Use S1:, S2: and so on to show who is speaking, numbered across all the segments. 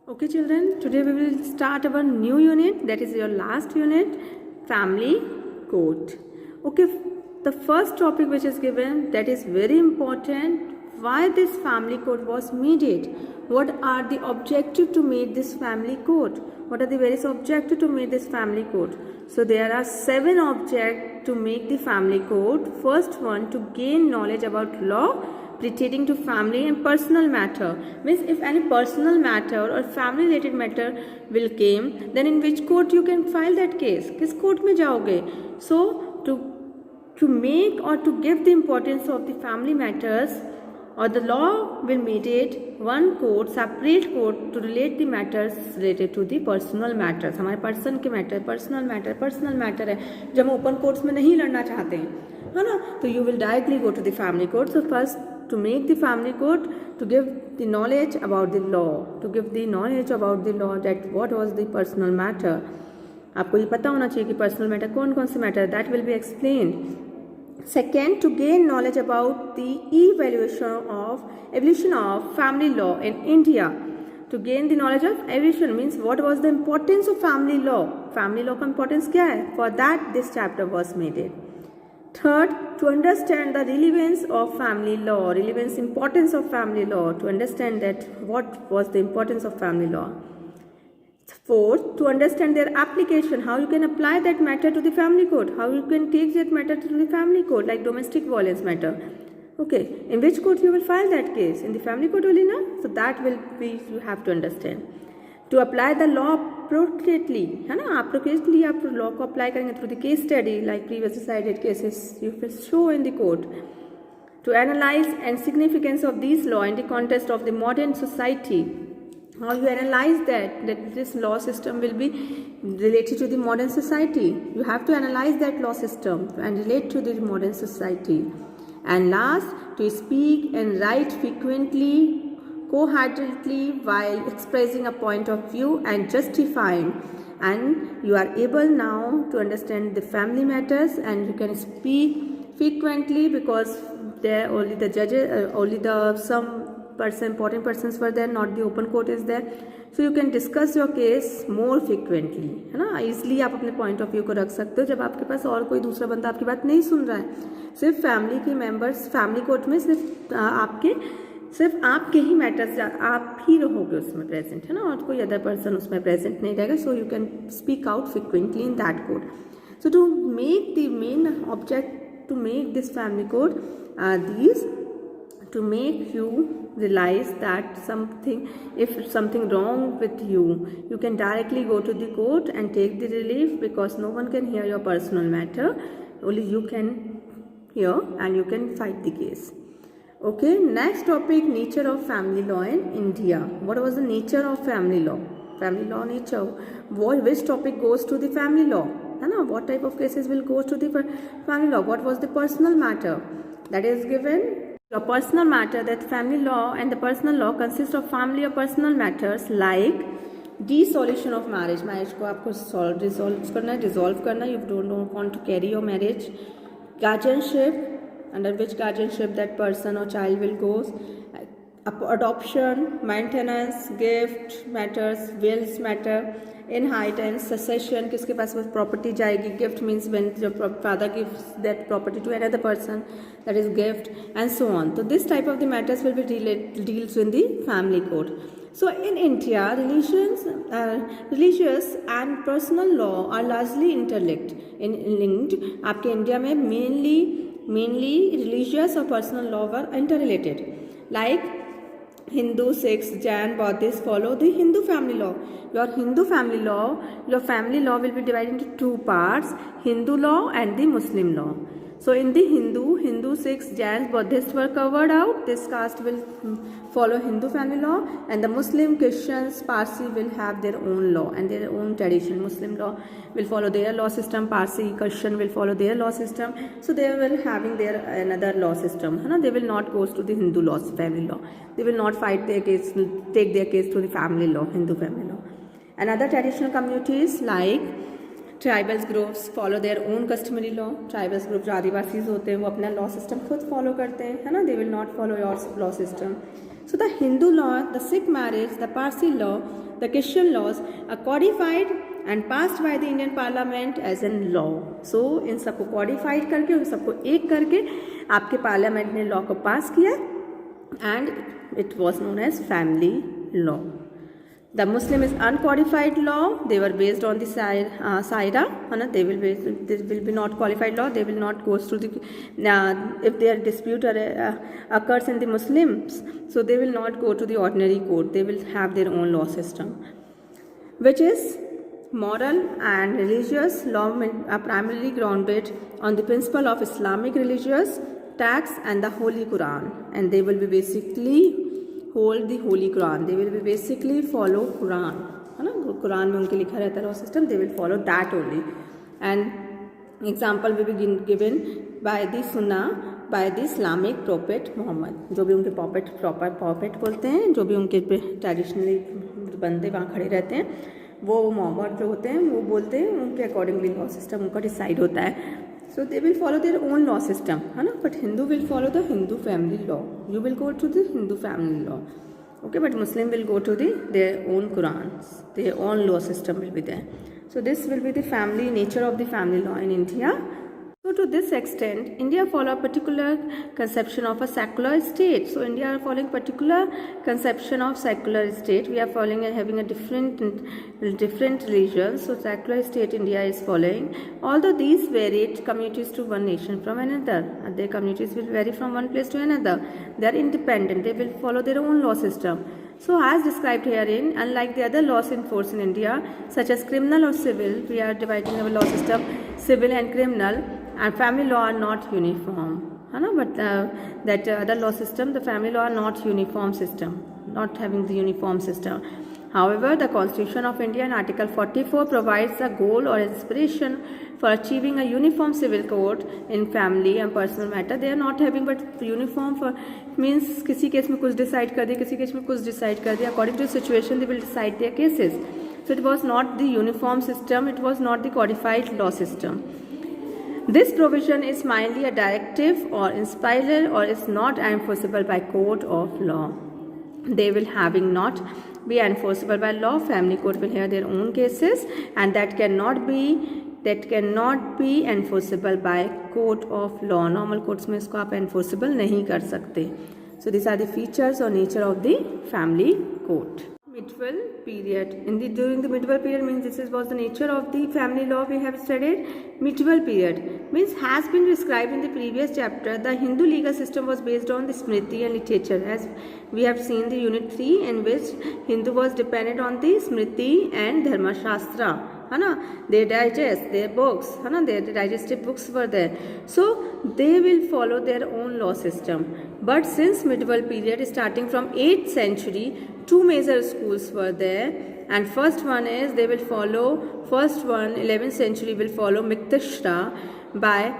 S1: Okay children, today we will start our new unit, that is your last unit, family code. Okay, the first topic which is given, that is very important, why this family code was needed. What are the objective to make this family code? What are the various objectives to make this family code? So there are 7 objects to make the family code. First one, to gain knowledge about law pertaining to family and personal matter. Means if any personal matter or family related matter will came, then in which court you can file that case? किस court में जाओगे? So to make or to give the importance of the family matters, or the law will mediate one court, separate court to relate the matters related to the personal matters. हमारे person के matter personal matter है जब हम open courts में नहीं लड़ना चाहते हैं, है ना, तो you will directly go to the family court. So first, to make the family court, to give the knowledge about the law, that what was the personal matter. आपको ये पता होना चाहिए कि personal matter कौन कौन से matter, that will be explained. Second, to gain knowledge about the evolution of family law in India. To gain the knowledge of evolution means what was the importance of family law. Family law का importance क्या है? For that this chapter was made. Third, to understand the relevance of family law, importance of family law, to understand that what was the importance of family law. Fourth, to understand their application, how you can apply that matter to the family code, how you can take that matter to the family code, like domestic violence matter. Okay, in which court you will file that case? In the family code only, na? So that will be, you have to understand. To apply the law appropriately, है ना, appropriately आप law को apply करेंगे through the case study, like previous decided cases you will show in the court. To analyze and significance of these law in the context of the modern society. How you analyze that this law system will be related to the modern society. You have to analyze that law system and relate to the modern society. And last, to speak and write frequently, coherently while expressing a point of view and justifying, and you are able now to understand the family matters, and you can speak frequently because there only the judges, only the some important persons were there, not the open court is there, so you can discuss your case more frequently, है ना. easily आप अपने point of view को रख सकते हो जब आपके पास और कोई दूसरा बंदा आपकी बात नहीं सुन रहा है. सिर्फ फैमिली के मेंबर्स फैमिली कोर्ट में सिर्फ आपके ही मैटर्स, आप ही रहोगे उसमें प्रेजेंट, है ना, और कोई अदर पर्सन उसमें प्रेजेंट नहीं रहेगा. So you can speak out frequently in that code. So to make the main object to make this family code are these, to make you realize that if something wrong with you, you can directly go to the court and take the relief, because no one can hear your personal matter, only you can hear and you can fight the case. Okay, next topic, nature of family law in India. What was the nature of family law? Family law nature. Which topic goes to the family law? What type of cases will go to the family law? What was the personal matter? That is given. A personal matter, that family law and the personal law consist of family or personal matters like dissolution of marriage. Marriage को आपको dissolve करना. You don't want to carry your marriage. Guardianship, under which guardianship that person or child will go. Adoption, maintenance, gift matters, wills matter, inheritance, succession, किसके पास property जाएगी. Gift means when your father gives that property to another person, that is gift, and so on. So this type of the matters will be deals in the family code. So in India, religious and personal law are largely interlinked. आपके India में mainly religious or personal law were interrelated. Like Hindu, Sikhs, Jain, Buddhists follow the Hindu family law. Your family law will be divided into 2 parts, Hindu law and the Muslim law. So in the Hindu, Sikhs, Jains, Buddhists were covered out. This caste will follow Hindu family law, and the Muslim, Christians, Parsi will have their own law and their own tradition. Muslim law will follow their law system, Parsi, Christian will follow their law system. So they will having their another law system. They will not go to the Hindu law, family law. They will not fight their case, take their case to the family law, Hindu family law. And other traditional communities like tribals groups follow their own customary law. Tribals group जो आदिवासीज होते हैं वो अपना law system खुद follow करते हैं, है ना. They will not follow your law system. So the Hindu law, the Sikh marriage, the Parsi law, the Christian laws are codified and passed by the Indian Parliament as a law. So इन सबको codified करके, उन सबको एक करके आपके parliament ने law को पास किया and it was known as family law. The Muslim is uncodified law. They were based on the Saira. They will be not qualified law. They will not go through the if their dispute occurs in the Muslims, so they will not go to the ordinary court. They will have their own law system, which is moral and religious law are primarily grounded on the principle of Islamic religious texts and the Holy Quran, and they will be basically hold the Holy Quran. They will be basically follow Quran. है ना, कुरान में उनके लिखा रहता है law system. They will follow that only. And example will be given by the Sunnah by the Islamic prophet Muhammad. जो भी उनके prophet बोलते हैं, जो भी उनके ट्रेडिशनली बंदे वहाँ खड़े रहते हैं, वो मोहम्मद जो होते हैं वो बोलते हैं, उनके अकॉर्डिंगली लॉ सिस्टम उनका डिसाइड होता है. So they will follow their own law system, है ना. But Hindu will follow the Hindu family law. You will go to the Hindu family law, okay. But Muslim will go to their own Qurans. Their own law system will be there. So this will be the family nature of the family law in India. So to this extent, India follow a particular conception of a secular state. So India are following particular conception of secular state. We are following and having a different religions. So secular state India is following. Although these varied communities to one nation from another, their communities will vary from one place to another. They are independent. They will follow their own law system. So as described herein, unlike the other laws in force in India, such as criminal or civil, we are dividing our law system civil and criminal, and family law are not uniform. But that other law system, the family law are not uniform system, not having the uniform system. However, the Constitution of India in Article 44 provides a goal or inspiration for achieving a uniform civil code in family and personal matter. They are not having but uniform for means किसी case में कुछ decide कर दिया, किसी case में कुछ decide कर दिया. According to the situation, they will decide their cases. So it was not the uniform system. It was not the codified law system. This provision is mainly a directive or inspiral or is not enforceable by court of law. They will having not be enforceable by law. Family court will hear their own cases, and that cannot be enforceable by court of law. Normal courts में इसको आप enforceable नहीं कर सकते. So these are the features or nature of the family court. Medieval period. During the medieval period means this was the nature of the family law we have studied. Medieval period means has been described in the previous chapter. The Hindu legal system was based on the Smriti and literature, as we have seen the unit 3, in which Hindu was dependent on the Smriti and Dharma Shastra. They digest their books, their digestive books were there. So they will follow their own law system. But since medieval period starting from 8th century, two major schools were there, and first one is 11th century will follow Miktashra by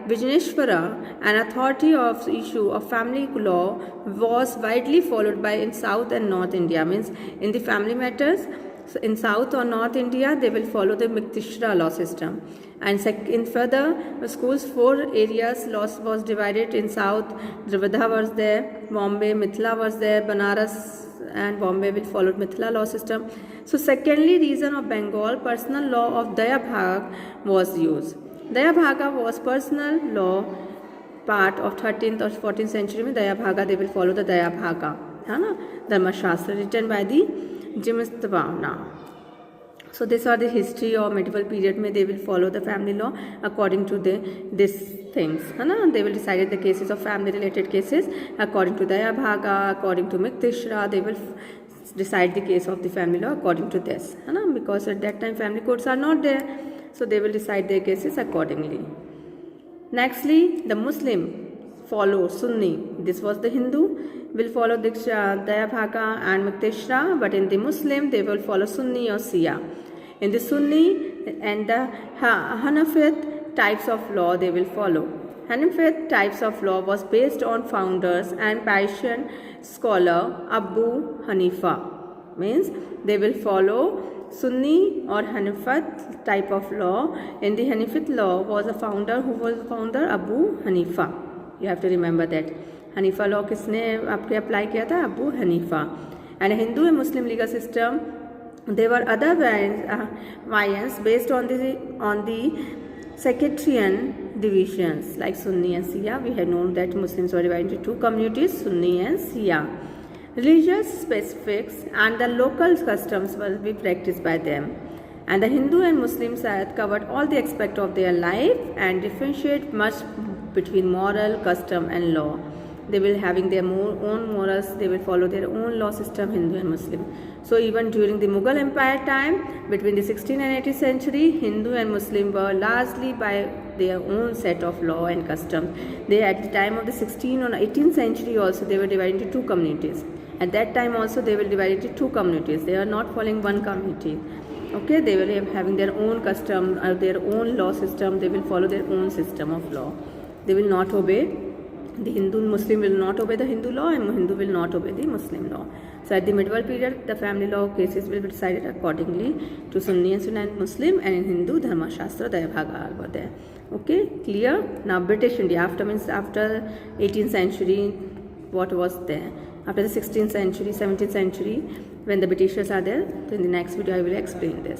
S1: Vijneshwara. An authority of issue of family law was widely followed by in South and North India, means in the family matters. So in South or North India, they will follow the Miktashra law system. And in further schools, 4 areas law was divided. In South, Dravida was there, Bombay, Mithila was there, Banaras and Bombay will follow Mithila law system. So secondly, region of Bengal, personal law of Daya Bhag was used. Daya Bhaga was personal law part of 13th or 14th century. Mein Daya Bhaga, they will follow the Daya Bhaga, Dharma Shastra written by the Jimisthavana. So these are the history of medieval period. May they will follow the family law according to these things. They will decide the cases of family related cases according to Daya Bhaga, according to Miktashra. They will decide the case of the family law according to this. Because at that time family courts are not there, so they will decide their cases accordingly. Nextly, the Muslim follow Sunni. This was the Hindu will follow the Daya Bhaga and Miktashra, but in the Muslim they will follow Sunni or Shia. In the Sunni and the Hanafite types of law they will follow. Hanafite types of law was based on founders and Persian scholar Abu Hanifa. Means they will follow Sunni or Hanafite type of law. In the Hanafite law was a founder who was the founder Abu Hanifa. You have to remember that. Hanifa law किसने आपके apply किया था? Abu Hanifa. And Hindu and Muslim legal system, there were other variants based on the sectarian divisions like Sunni and Shia. We have known that Muslims were divided into two communities, Sunni and Shia. Religious specifics and the local customs will be practiced by them. And the Hindu and Muslim side covered all the aspects of their life and differentiate much between moral, custom and law. They will having their own morals, they will follow their own law system, Hindu and Muslim. So even during the Mughal Empire time, between the 16th and 18th century, Hindu and Muslim were largely by their own set of law and customs. They at the time of the 16th or 18th century also, they were divided into two communities. At that time also, they were divided into two communities. They are not following one community. Okay, they will having their own custom, their own law system. They will follow their own system of law. They will not obey. The Hindu Muslim will not obey the Hindu law, and Hindu will not obey the Muslim law. So at the medieval period, the family law cases will be decided accordingly to Sunni and Muslim, and in Hindu, Dharma Shastra, Dayabhaga were there. Okay, clear? Now British India, after 18th century, what was there? After the 16th century, 17th century, when the Britishers are there, so in the next video I will explain this.